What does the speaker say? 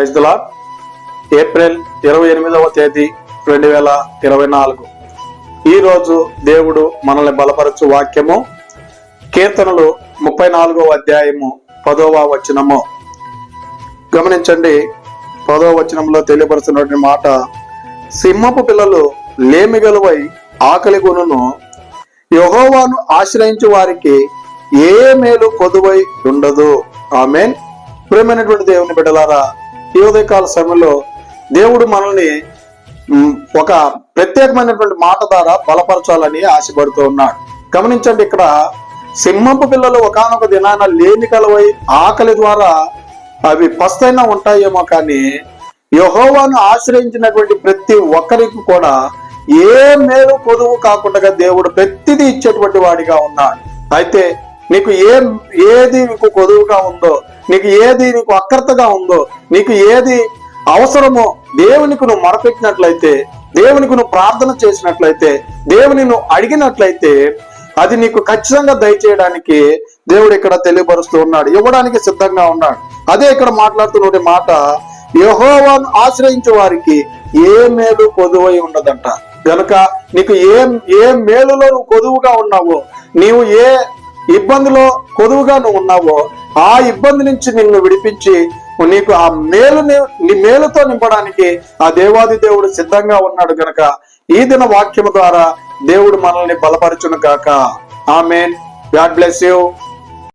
Praise the lord. April 28వ తేదీ 2024. ఈ రోజు దేవుడు మనల్ని బలపరచు వాక్యము కీర్తనలు 34వ అధ్యాయము 10వ వచనము. గమనించండి, 10వ వచనంలో తెలియపరుస్తున్నటువంటి మాట, సింహపు పిల్లలు లేమిగలువై ఆకలి కొనును, యెహోవాను ఆశ్రయించు వారికి ఏ మేలు కొదువై ఉండదు. ఆమేన్. ప్రియమైనటువంటి దేవుని బిడ్డలారా, ఈ ఉదయకాల సమయంలో దేవుడు మనల్ని ఒక ప్రత్యేకమైనటువంటి మాట ద్వారా బలపరచాలని ఆశపడుతూ ఉన్నాడు. గమనించండి, ఇక్కడ సింహపు పిల్లలు ఒకానొక దినాన లేమి కలవై ఆకలి ద్వారా అవి పస్తైనా ఉంటాయేమో, కానీ యెహోవాను ఆశ్రయించినటువంటి ప్రతి ఒక్కరికి కూడా ఏ మేలు కొదువు కాకుండా దేవుడు ప్రతిదీ ఇచ్చేటువంటి వాడిగా ఉన్నాడు. అయితే నీకు ఏది నీకు కొదువుగా ఉందో, నీకు ఏది నీకు అక్రతగా ఉందో, నీకు ఏది అవసరమో దేవునికి నువ్వు మొరపెట్టినట్లయితే, దేవునికి నువ్వు ప్రార్థన చేసినట్లయితే, దేవుని నువ్వు అడిగినట్లయితే అది నీకు ఖచ్చితంగా దయచేయడానికి దేవుడు ఇక్కడ తెలియపరుస్తూ ఉన్నాడు, ఇవ్వడానికి సిద్ధంగా ఉన్నాడు. అదే ఇక్కడ మాట్లాడుతున్న మాట, యెహోవాను ఆశ్రయించే వారికి ఏ మేలు కొదువై ఉండదంట. గనుక నీకు ఏ మేలులో నువ్వు కొదువుగా ఉన్నావో, నీవు ఏ ఇబ్బందిలో కొదువుగా నువ్వు ఉన్నావో, ఆ ఇబ్బంది నుంచి నిన్ను విడిపించి నీకు ఆ నీ మేలుతో నింపడానికి ఆ దేవాది దేవుడు సిద్ధంగా ఉన్నాడు. గనక ఈ దిన వాక్యము ద్వారా దేవుడు మనల్ని బలపరచును గాక. ఆమేన్. God bless you.